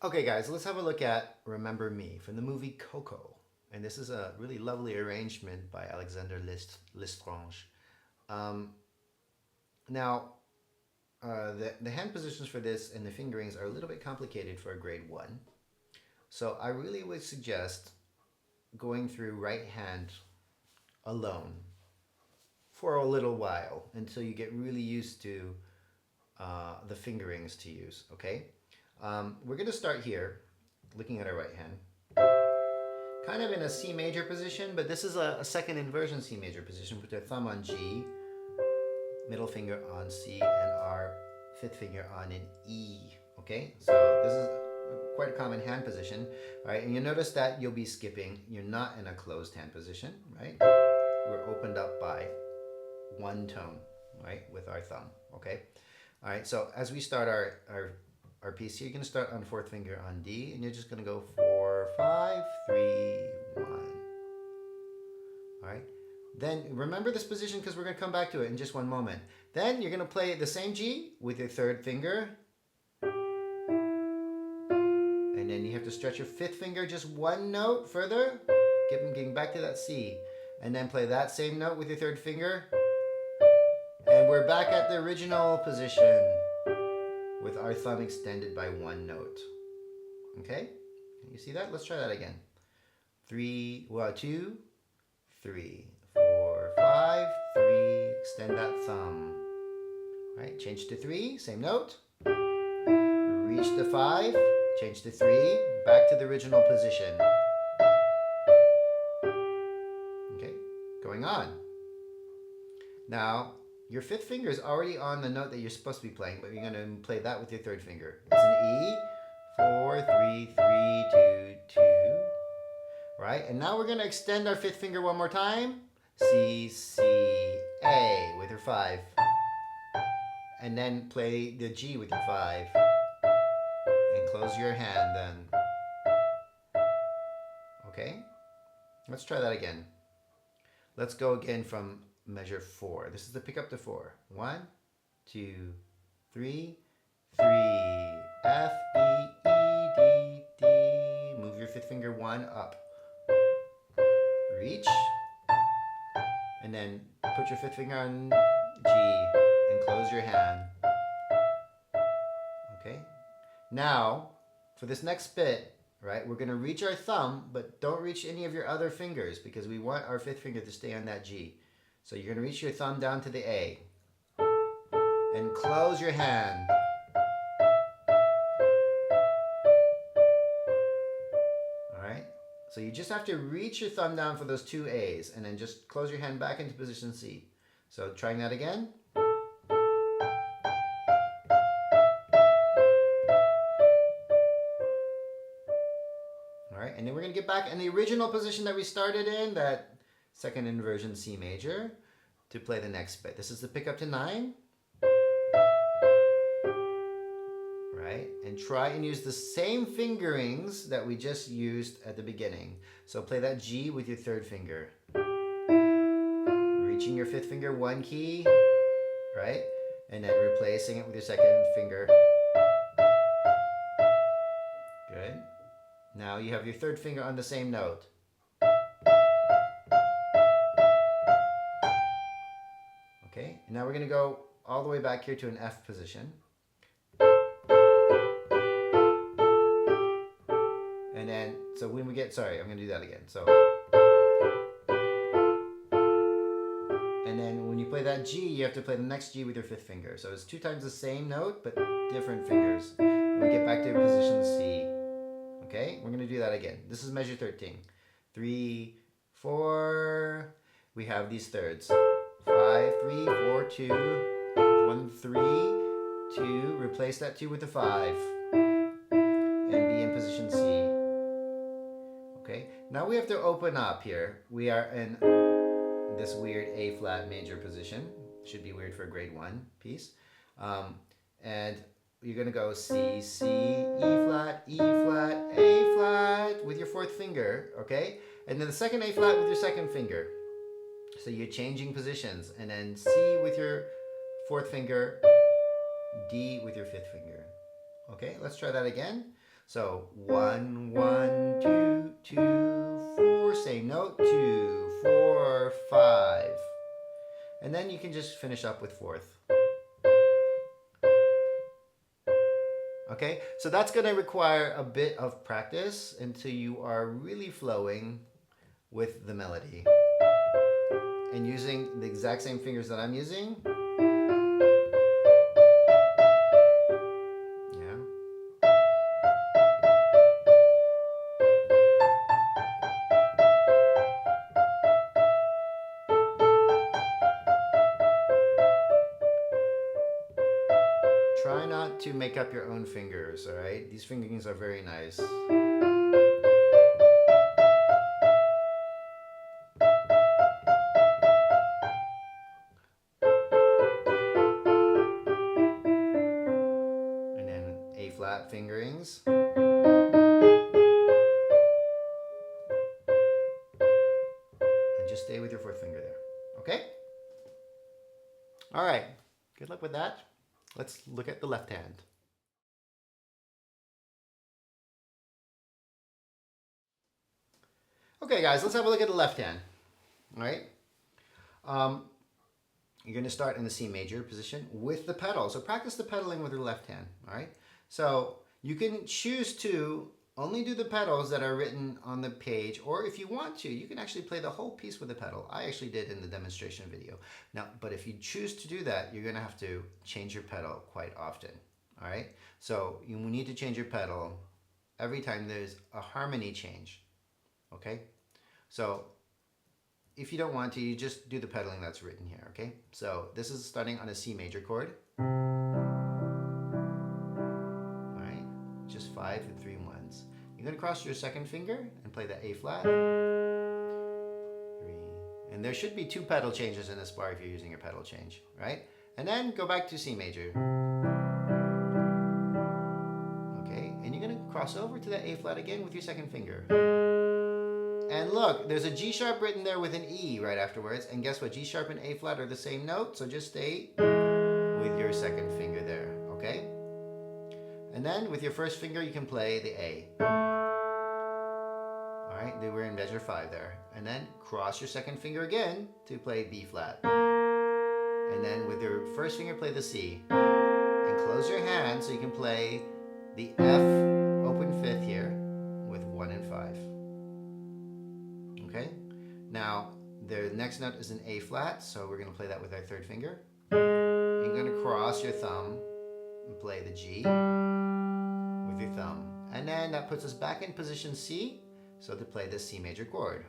Okay, guys, let's have a look at Remember Me from the movie Coco. And this is a really lovely arrangement by Alexander Lestrange. Um, now, the hand positions for this and the fingerings are a little bit complicated for a grade 1. So I really would suggest going through right hand alone for a little while until you get really used to the fingerings to use, okay? We're going to start here, looking at our right hand, kind of in a C major position, but this is a second inversion C major position with our thumb on G, middle finger on C, and our fifth finger on an E, okay? So this is quite a common hand position, right? And you notice that you'll be skipping. You're not in a closed hand position, right? We're opened up by one tone, right, with our thumb, okay? All right, so as we start our piece here, you're gonna start on the fourth finger on D, and you're just gonna go 4, 5, 3, 1. All right, then remember this position because we're gonna come back to it in just one moment. Then you're gonna play the same G with your third finger, and then you have to stretch your fifth finger just one note further, getting back to that C, and then play that same note with your third finger, and we're back at the original position with our thumb extended by one note. Okay? You see that? Let's try that again. 2, 3, 4, 5, 3. Extend that thumb. Right? Change to 3, same note. Reach to 5, change to 3, back to the original position. Okay? Going on. Now, your fifth finger is already on the note that you're supposed to be playing, but you're going to play that with your third finger. It's an E, 4, 3, 3, 2, 2. Right? And now we're going to extend our fifth finger one more time. C, C, A with your 5. And then play the G with your 5. And close your hand then. Okay? Let's try that again. Let's go again from measure 4. This is the pick up to 4. 1, 2, 3, 3. F, E, E, D, D. Move your fifth finger 1 up. Reach. And then put your fifth finger on G and close your hand. Okay? Now, for this next bit, right, we're going to reach our thumb, but don't reach any of your other fingers because we want our fifth finger to stay on that G. So you're going to reach your thumb down to the A and close your hand. All right? So you just have to reach your thumb down for those two A's and then just close your hand back into position C. So trying that again. All right, and then we're going to get back in the original position that we started in, that second inversion C major, to play the next bit. This is the pick up to 9. Right? And try and use the same fingerings that we just used at the beginning. So play that G with your third finger. Reaching your fifth finger 1 key, right? And then replacing it with your second finger. Good. Now you have your third finger on the same note. Okay, and now we're going to go all the way back here to an F position. And then, so when we get, sorry, I'm going to do that again. So, and then when you play that G, you have to play the next G with your fifth finger. So it's 2 times the same note, but different fingers. And we get back to position C. Okay, we're going to do that again. This is measure 13. 3, 4, we have these thirds. 5, 3, 4, 2, 1, 3, 2, replace that 2 with the 5, and be in position C. Okay, now we have to open up here. We are in this weird A flat major position. Should be weird for a grade 1 piece. And you're going to go C, C, E flat, A flat with your fourth finger, okay? And then the second A flat with your second finger. So you're changing positions, and then C with your fourth finger, D with your fifth finger. Okay, let's try that again. So 1, 1, 2, 2, 4, same note, 2, 4, 5. And then you can just finish up with fourth. Okay, so that's going to require a bit of practice until you are really flowing with the melody. And using the exact same fingers that I'm using. Yeah. Try not to make up your own fingers, all right? These fingerings are very nice. And then A flat fingerings. And just stay with your fourth finger there, okay? All right, good luck with that. Let's look at the left hand. Okay, guys, let's have a look at the left hand. All right. You're going to start in the C major position with the pedal. So practice the pedaling with your left hand. All right. So you can choose to only do the pedals that are written on the page, or if you want to, you can actually play the whole piece with the pedal. I actually did in the demonstration video. Now, but if you choose to do that, you're going to have to change your pedal quite often. All right. So you need to change your pedal every time there's a harmony change. Okay. So if you don't want to, you just do the pedaling that's written here, okay? So this is starting on a C major chord. All right, just 5 and 3 1s. You're gonna cross your second finger and play the A flat. 3. And there should be 2 pedal changes in this bar if you're using your pedal change, right? And then go back to C major. Okay, and you're gonna cross over to the A flat again with your second finger. And look, there's a G sharp written there with an E right afterwards. And guess what? G sharp and A flat are the same note. So just stay with your second finger there, okay? And then with your first finger, you can play the A. All right, we're in measure 5 there. And then cross your second finger again to play B flat. And then with your first finger, play the C. And close your hand so you can play the F open 5th here with 1 and 5. Okay, now the next note is an A flat, so we're going to play that with our third finger. You're going to cross your thumb and play the G with your thumb. And then that puts us back in position C, so to play this C major chord.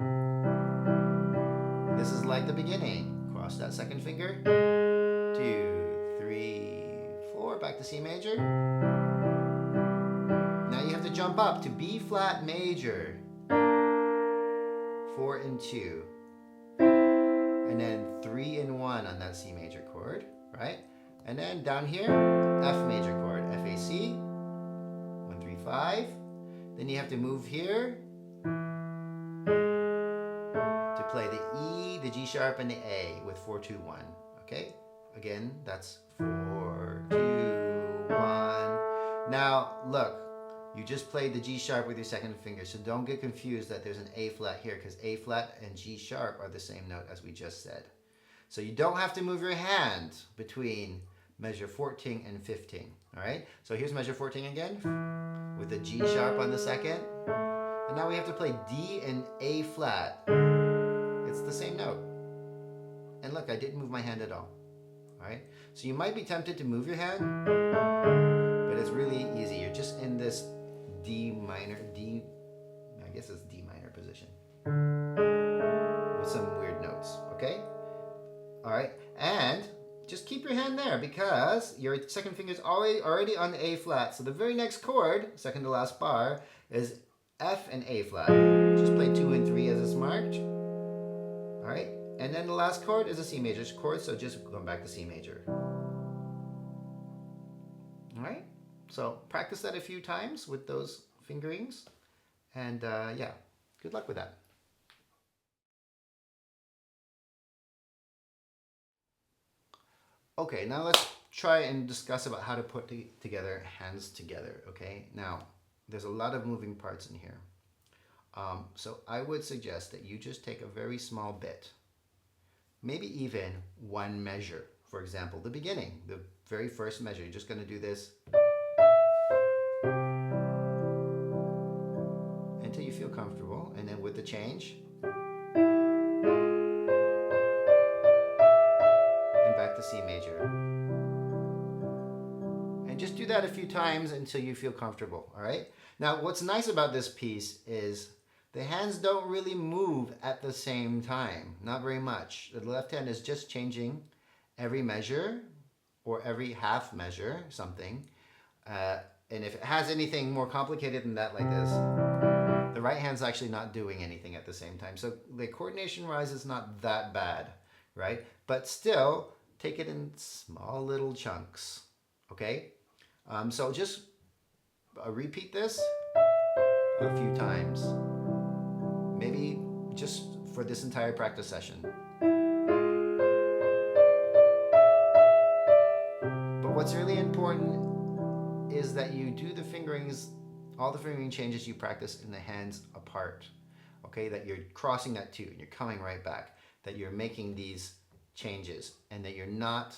This is like the beginning. Cross that second finger. 2, 3, 4, back to C major. Now you have to jump up to B flat major. 4 and 2, and then 3 and 1 on that C major chord, right? And then down here, F major chord, F A C, 1 3 5. Then you have to move here to play the E, the G sharp, and the A with 4 2 1. Okay, again, that's 4 2 1. Now look. You just played the G sharp with your second finger, so don't get confused that there's an A flat here, because A flat and G sharp are the same note as we just said. So you don't have to move your hand between measure 14 and 15, all right? So here's measure 14 again, with the G sharp on the second. And now we have to play D and A flat. It's the same note. And look, I didn't move my hand at all, all right? So you might be tempted to move your hand, but it's really easy. You're just in this I guess it's D minor position with some weird notes, okay? All right, and just keep your hand there because your second finger is already on the A flat. So the very next chord, second to last bar, is F and A flat. Just play 2 and 3 as it's marked. All right, and then the last chord is a C major chord, so just going back to C major. All right. So practice that a few times with those fingerings, and yeah, good luck with that. Okay, now let's try and discuss about how to put together hands together, okay? Now, there's a lot of moving parts in here. So I would suggest that you just take a very small bit, maybe even one measure. For example, the beginning, the very first measure, you're just going to do this until you feel comfortable, and then with the change, and back to C major. And just do that a few times until you feel comfortable, all right? Now, what's nice about this piece is the hands don't really move at the same time, not very much. The left hand is just changing every measure or every half measure, something. And if it has anything more complicated than that, like this, the right hand's actually not doing anything at the same time. So the coordination-wise is not that bad, right? But still, take it in small little chunks, okay? So just repeat this a few times, maybe just for this entire practice session. But what's really important is that you do the fingerings, all the fingering changes you practice in the hands apart, okay? That you're crossing that two and you're coming right back, that you're making these changes and that you're not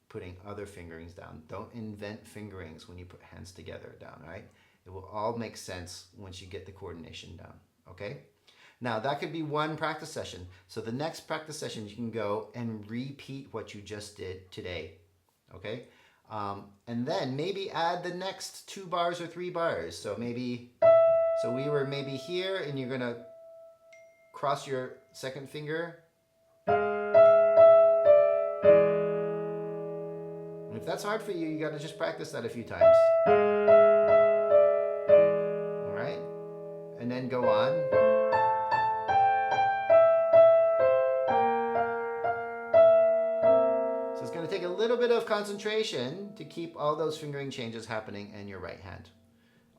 putting other fingerings down. Don't invent fingerings when you put hands together down, right? It will all make sense once you get the coordination down, okay? Now that could be one practice session. So the next practice session you can go and repeat what you just did today, okay? And then maybe add the next 2 bars or 3 bars. So maybe, so we were maybe here and you're gonna cross your second finger. And if that's hard for you, you gotta just practice that a few times. All right? And then go on. So it's gonna take a little bit of concentration to keep all those fingering changes happening in your right hand.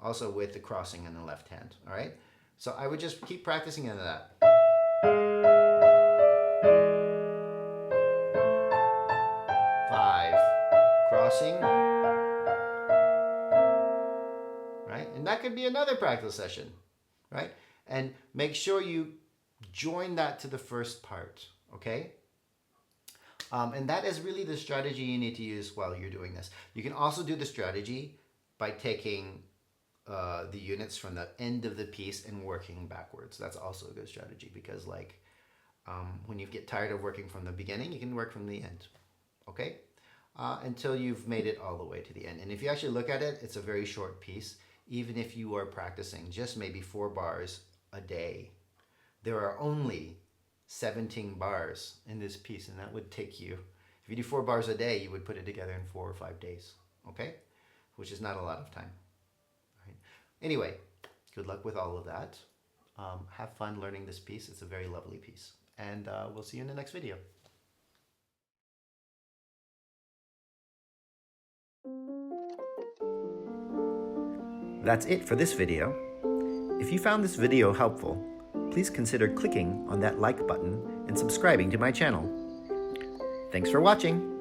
Also with the crossing in the left hand, all right? So I would just keep practicing into that. Crossing, right? And that could be another practice session, right? And make sure you join that to the first part, okay? And that is really the strategy you need to use while you're doing this. You can also do the strategy by taking the units from the end of the piece and working backwards. That's also a good strategy because like when you get tired of working from the beginning, you can work from the end, okay? Until you've made it all the way to the end. And if you actually look at it, it's a very short piece. Even if you are practicing just maybe 4 bars a day, there are only 17 bars in this piece, and that would take you, if you do 4 bars a day, you would put it together in 4 or 5 days, okay? Which is not a lot of time. All right. Anyway, good luck with all of that. Have fun learning this piece. It's a very lovely piece. And we'll see you in the next video. That's it for this video. If you found this video helpful, please consider clicking on that like button and subscribing to my channel. Thanks for watching.